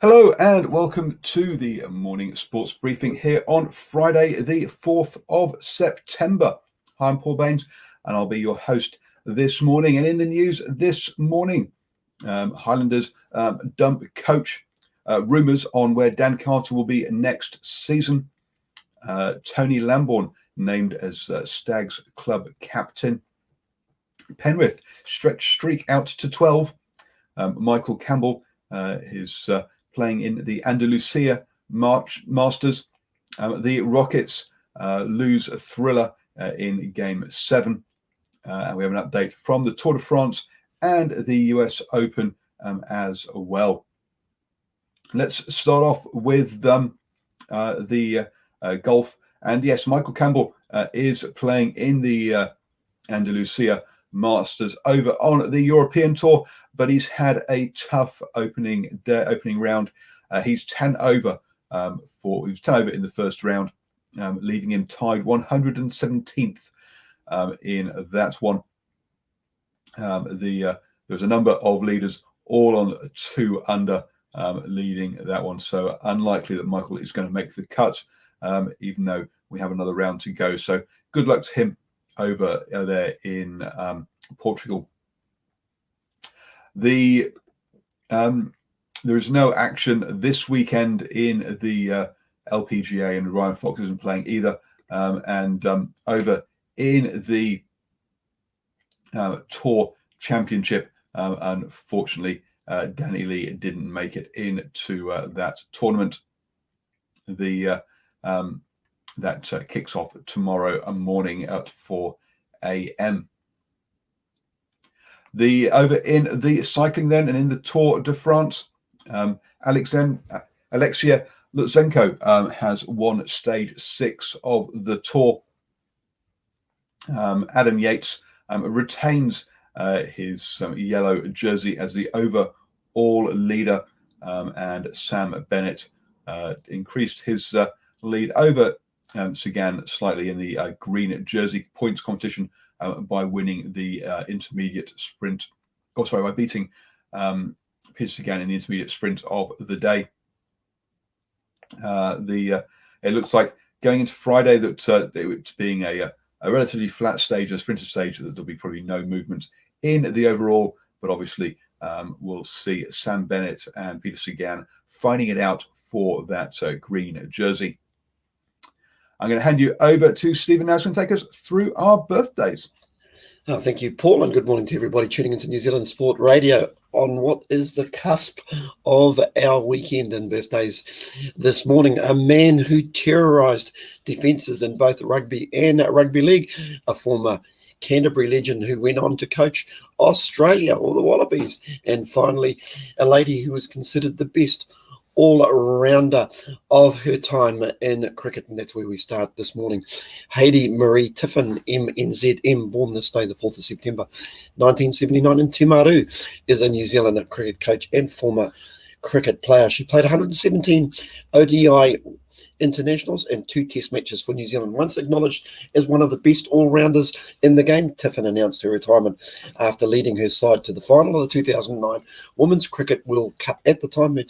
Hello and welcome to the morning sports briefing here on Friday, the 4th of September. Hi, I'm Paul Baines and I'll be your host this morning. And in the news this morning, Highlanders dump coach, rumours on where Dan Carter will be next season. Tony Lambourne named as Stags club captain. Penrith stretch streak out to 12. Michael Campbell is playing in the Andalusia Masters. The Rockets lose a thriller in Game 7. And we have an update from the Tour de France and the US Open as well. Let's start off with the golf. And yes, Michael Campbell is playing in the Andalusia Masters over on the European Tour, but he's had a tough opening round. He's 10 over he was 10 over in the first round, leaving him tied 117th in that one. There was a number of leaders all on 2 under, leading that one. So unlikely that Michael is going to make the cut, even though we have another round to go. So good luck to him over there in Portugal. There is no action this weekend in the LPGA, and Ryan Fox isn't playing either. Over in the Tour Championship, unfortunately, Danny Lee didn't make it into that tournament. That kicks off tomorrow morning at 4 a.m. Over in the cycling then, and in the Tour de France, Alexia Lutsenko has won stage 6 of the Tour. Adam Yates retains his yellow jersey as the overall leader, and Sam Bennett increased his lead over Sagan slightly in the green jersey points competition by winning the intermediate sprint. By beating Peter Sagan in the intermediate sprint of the day. It looks like going into Friday that it being a relatively flat stage, a sprinter stage, that there'll be probably no movement in the overall, but obviously we'll see Sam Bennett and Peter Sagan fighting it out for that green jersey. I'm going to hand you over to Stephen now, who's going to take us through our birthdays. Oh, thank you, Paul, and good morning to everybody tuning into New Zealand Sport Radio on what is the cusp of our weekend and birthdays this morning. A man who terrorised defences in both rugby and rugby league, a former Canterbury legend who went on to coach Australia or the Wallabies, and finally a lady who was considered the best all-rounder of her time in cricket, and that's where we start this morning. Hayley Marie Tiffin, MNZM, born this day, the 4th of September 1979 in Te Maru, is a New Zealand cricket coach and former cricket player. She played 117 ODI internationals and 2 test matches for New Zealand. Once acknowledged as one of the best all-rounders in the game, Tiffin announced her retirement after leading her side to the final of the 2009 Women's Cricket World Cup. At the time, her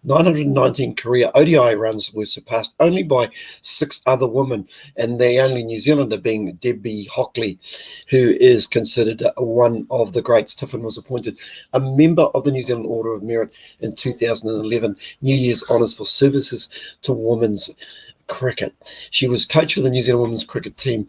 919 career ODI runs were surpassed only by 6 other women, and the only New Zealander being Debbie Hockley, who is considered one of the greats. Tiffin was appointed a member of the New Zealand Order of Merit in 2011, New Year's Honours for services to women's cricket. She was coach of the New Zealand women's cricket team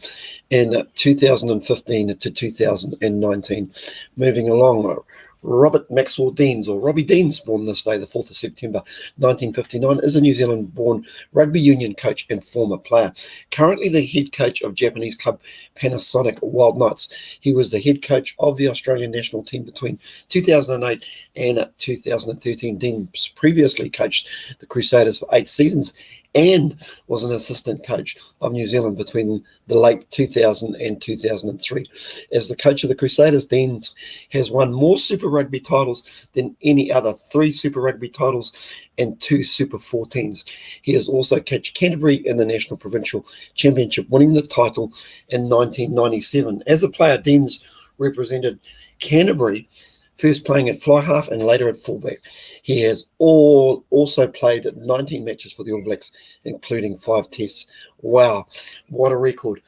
in 2015 to 2019. Moving along, Robert Maxwell Deans, or Robbie Deans, born this day, the 4th of September 1959, is a New Zealand-born rugby union coach and former player. Currently the head coach of Japanese club Panasonic Wild Knights. He was the head coach of the Australian national team between 2008 and 2013. Deans previously coached the Crusaders for 8 seasons and was an assistant coach of New Zealand between the late 2000 and 2003. As the coach of the Crusaders, Deans has won more Super Rugby titles than any other, 3 Super Rugby titles and 2 Super 14s. He has also coached Canterbury in the National Provincial Championship, winning the title in 1997. As a player, Deans represented Canterbury first playing at fly half and later at fullback. He has also played 19 matches for the All Blacks, including 5 tests. Wow, what a record.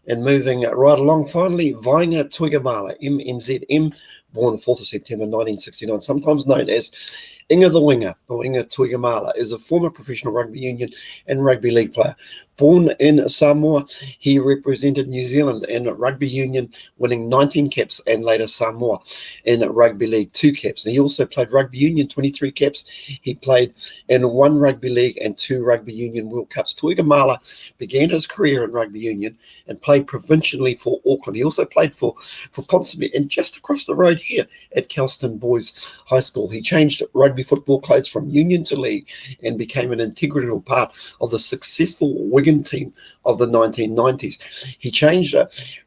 And moving right along, finally, Vainga Tuigamala, MNZM, born 4th of September 1969, sometimes known as Inga the Winger, or Inga Tuigamala, is a former professional rugby union and rugby league player. Born in Samoa, he represented New Zealand in rugby union, winning 19 caps, and later Samoa in rugby league 2 caps. And he also played rugby union 23 caps. He played in 1 rugby league and 2 rugby union World Cups. Tuigamala began his career in rugby union and played provincially for Auckland. He also played for Ponsonby, and just across the road here at Kelston Boys High School. He changed rugby football clothes from union to league and became an integral part of the successful Wigan team of the 1990s. He changed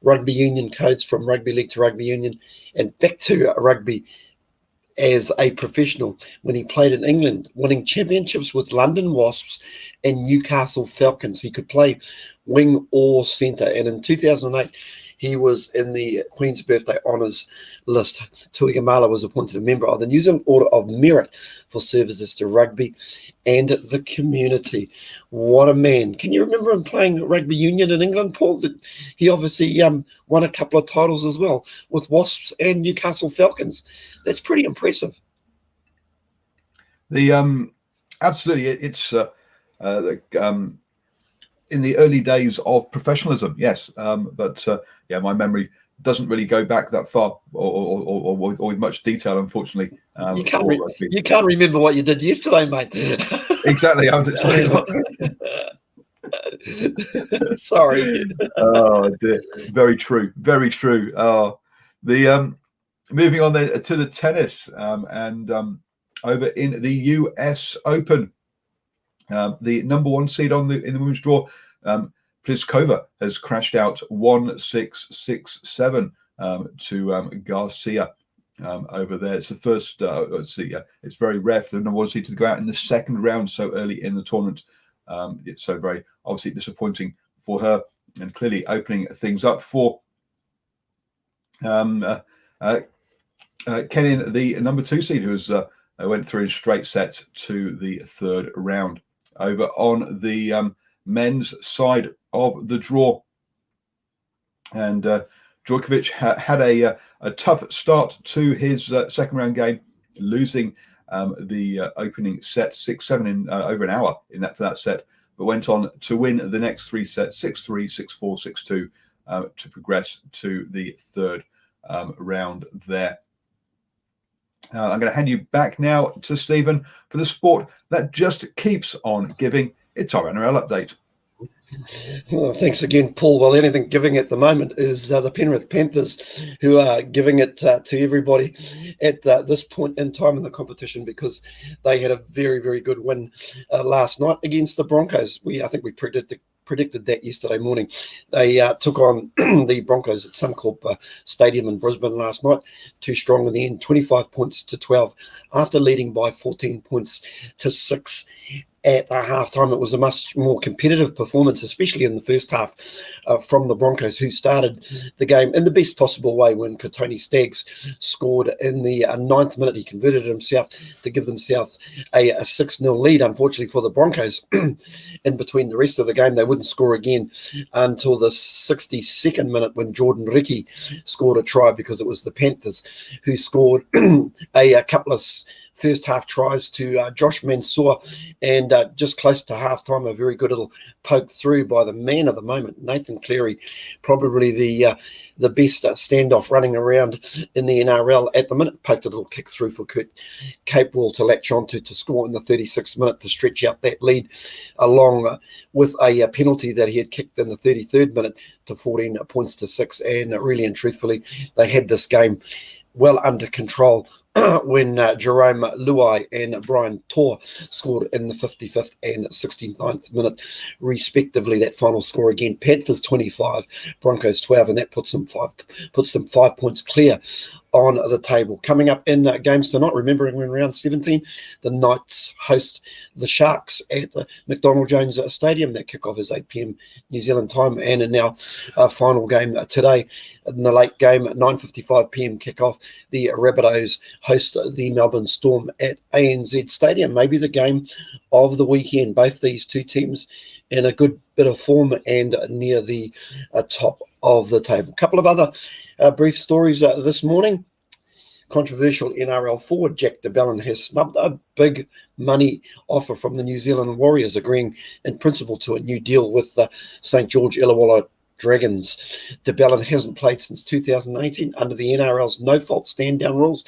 rugby union codes from rugby league to rugby union and back to rugby as a professional when he played in England, winning championships with London Wasps and Newcastle Falcons. He could play wing or centre, and in 2008 he was in the Queen's Birthday Honours list. Tuigamala was appointed a member of the New Zealand Order of Merit for services to rugby and the community. What a man. Can you remember him playing rugby union in England, Paul? He obviously won a couple of titles as well with Wasps and Newcastle Falcons. That's pretty impressive. Absolutely, it's in the early days of professionalism, yes, but my memory doesn't really go back that far, or with much detail, unfortunately. You can't remember what you did yesterday, mate. Exactly. Sorry. Oh dear. Very true. Very true. Moving on then to the tennis, and over in the US Open, the number 1 seed in the women's draw, Pliskova, has crashed out 1-6-6-7 to Garcia over there. It's the first. It's very rare for the number 1 seed to go out in the second round so early in the tournament. It's so very obviously disappointing for her, and clearly opening things up for Kenin, the number 2 seed, who has went through in straight sets to the third round. Over on the men's side of the draw, and Djokovic had a tough start to his second round game, losing the opening set 6-7 in over an hour for that set, but went on to win the next 3 sets 6-3, 6-4, 6-2 to progress to the third round there. I'm going to hand you back now to Stephen for the sport that just keeps on giving. It's our NRL update. Well, thanks again, Paul. Well, anything giving at the moment is the Penrith Panthers, who are giving it to everybody at this point in time in the competition, because they had a very, very good win last night against the Broncos. I think we predicted that yesterday morning. They took on the Broncos at Suncorp Stadium in Brisbane last night. Too strong in the end, 25 points to 12, after leading by 14 points to 6 at halftime. It was a much more competitive performance, especially in the first half, from the Broncos, who started the game in the best possible way when Tony Staggs scored in the 9th minute. He converted himself to give themselves a 6-0 lead. Unfortunately for the Broncos, in between the rest of the game, they wouldn't score again until the 62nd minute, when Jordan Ricky scored a try, because it was the Panthers who scored a couple of first half tries to Josh Mansour, and just close to halftime, a very good little poke through by the man of the moment, Nathan Cleary, probably the best standoff running around in the NRL at the minute. Poked a little kick through for Kurt Capewell to latch onto to score in the 36th minute to stretch out that lead, along with a penalty that he had kicked in the 33rd minute to 14 points to 6. And really and truthfully, they had this game well under control when Jerome Luai and Brian Tor scored in the 55th and 69th minute, respectively. That final score again: Panthers 25, Broncos 12, and that puts them 5 points clear on the table. Coming up in games tonight, remembering we're in round 17, the Knights host the Sharks at McDonald Jones Stadium. That kickoff is 8 p.m. New Zealand time, and now our final game today in the late game at 9:55 p.m. kickoff. The Rabbitohs host the Melbourne Storm at ANZ Stadium. Maybe the game of the weekend. Both these two teams in a good bit of form and near the top of the table. A couple of other brief stories this morning. Controversial NRL forward Jack de Belin has snubbed a big money offer from the New Zealand Warriors, agreeing in principle to a new deal with the St. George Illawarra Dragons. De Belin hasn't played since 2018 under the NRL's no-fault stand-down rules,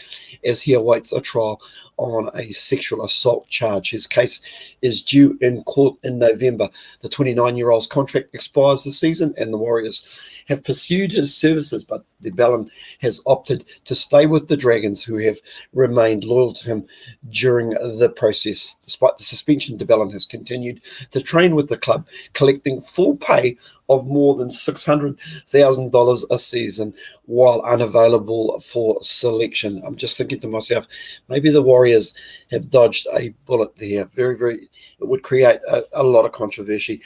as he awaits a trial on a sexual assault charge. His case is due in court in November. The 29-year-old's contract expires this season, and the Warriors have pursued his services, but de Belin has opted to stay with the Dragons, who have remained loyal to him during the process. Despite the suspension, de Belin has continued to train with the club, collecting full pay of more than $600,000 a season while unavailable for selection. I'm just thinking to myself, maybe the Warriors have dodged a bullet there. It would create a lot of controversy.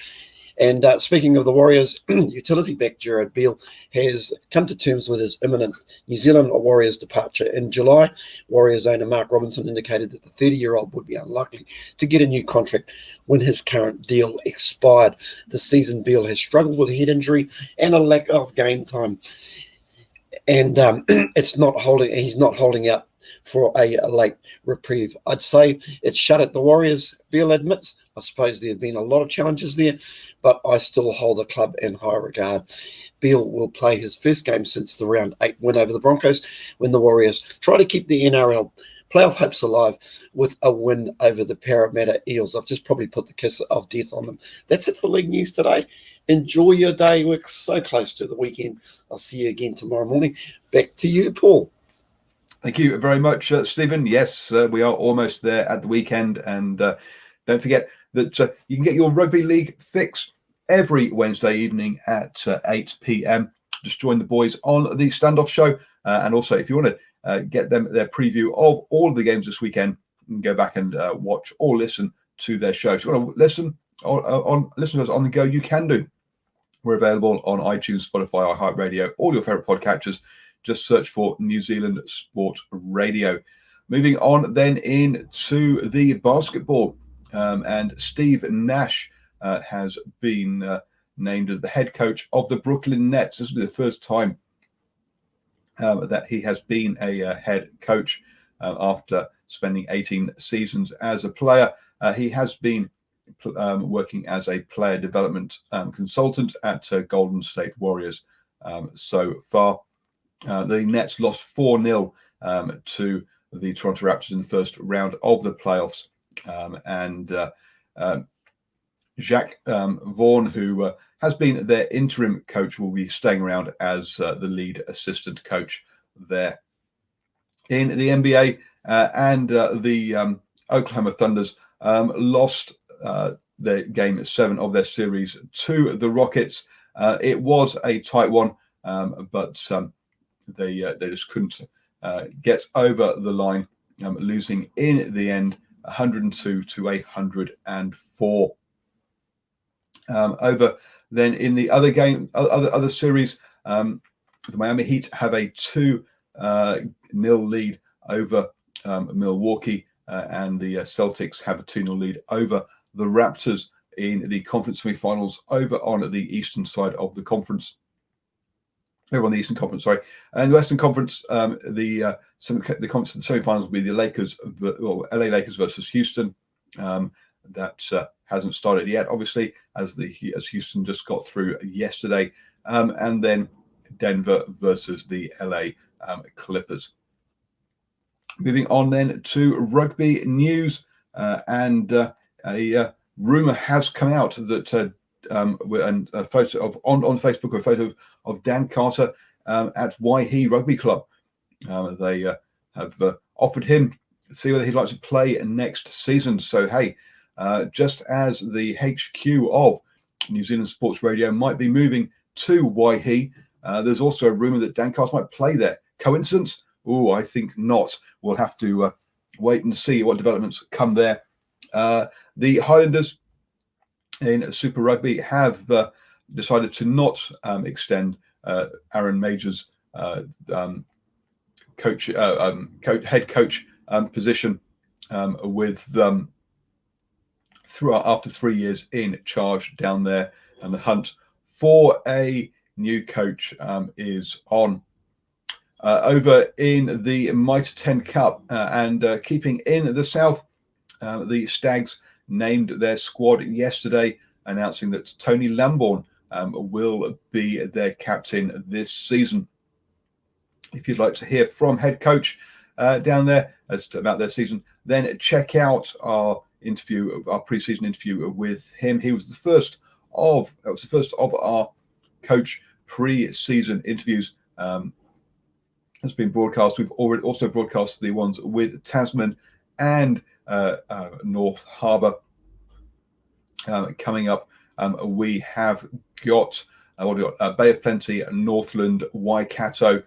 And speaking of the Warriors, utility back Gerard Beale has come to terms with his imminent New Zealand Warriors departure. In July, Warriors owner Mark Robinson indicated that the 30-year-old would be unlikely to get a new contract when his current deal expired. This season, Beale has struggled with a head injury and a lack of game time. And he's not holding out for a late reprieve. I'd say it's shut at the Warriors, Beale admits. I suppose there have been a lot of challenges there, but I still hold the club in high regard. Beale will play his first game since the round 8 win over the Broncos, when the Warriors try to keep the NRL playoff hopes alive with a win over the Parramatta Eels. I've just probably put the kiss of death on them. That's it for League News today. Enjoy your day. We're so close to the weekend. I'll see you again tomorrow morning. Back to you, Paul. Thank you very much, Stephen. Yes, we are almost there at the weekend. And don't forget that you can get your rugby league fix every Wednesday evening at 8 p.m. Just join the boys on the Standoff Show. And also, if you want to get them their preview of all of the games this weekend, you can go back and watch or listen to their show. If you want to listen to us on the go, you can do. We're available on iTunes, Spotify, iHeartRadio, all your favorite podcatchers. Just search for New Zealand Sport Radio. Moving on then into the basketball. And Steve Nash has been named as the head coach of the Brooklyn Nets. This will be the first time that he has been a head coach after spending 18 seasons as a player. He has been working as a player development consultant at Golden State Warriors so far. The Nets lost 4-0 to the Toronto Raptors in the first round of the playoffs. Jacques Vaughn, who has been their interim coach, will be staying around as the lead assistant coach there. In the NBA, and the Oklahoma Thunders lost their game 7 of their series to the Rockets. It was a tight one, but they just couldn't get over the line, losing in the end 102 to 104. Over then in the other game, other series, the Miami Heat have a 2-0 lead over Milwaukee, and the Celtics have a 2-0 lead over the Raptors in the conference semifinals over on the eastern side of the conference. Over on the Eastern Conference, sorry. And the Western Conference, the semifinals will be the LA Lakers versus Houston. That hasn't started yet, obviously, as Houston just got through yesterday. And then Denver versus the LA Clippers. Moving on then to rugby news, and a rumor has come out that and a photo of on Facebook, a photo of Dan Carter at Waihi Rugby Club. They have offered him to see whether he'd like to play next season. So, hey, just as the HQ of New Zealand Sports Radio might be moving to Waihi, there's also a rumour that Dan Carter might play there. Coincidence? Oh, I think not. We'll have to wait and see what developments come there. The Highlanders in Super Rugby have decided to not extend Aaron Major's head coach position with after 3 years in charge down there, and the hunt for a new coach is on. Over in the Mitre 10 Cup and keeping in the South, the Stags named their squad yesterday, announcing that Tony Lamborn will be their captain this season. If you'd like to hear from head coach down there as to about their season, then check out our pre-season interview with him. He was the first of our coach pre-season interviews. Has been broadcast. We've already also broadcast the ones with Tasman and North Harbour coming up. We have got Bay of Plenty, Northland, Waikato,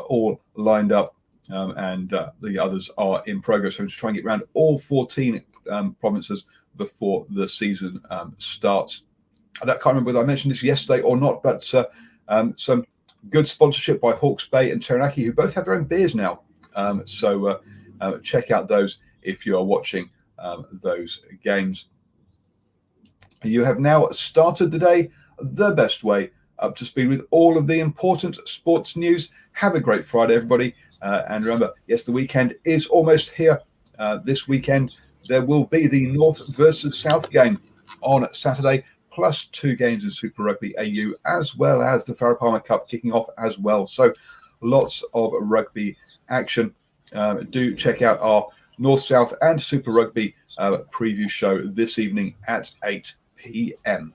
all lined up, and the others are in progress. So I'm just trying to get around all 14 provinces before the season starts. I can't remember whether I mentioned this yesterday or not, but some good sponsorship by Hawke's Bay and Taranaki, who both have their own beers now. So check out those if you are watching those games. You have now started the day the best way, up to speed with all of the important sports news. Have a great Friday, everybody. And remember, yes, the weekend is almost here. This weekend, there will be the North versus South game on Saturday, plus 2 games in Super Rugby AU, as well as the Farah Palmer Cup kicking off as well. So lots of rugby action. Do check out our North, South and Super Rugby preview show this evening at 8 p.m.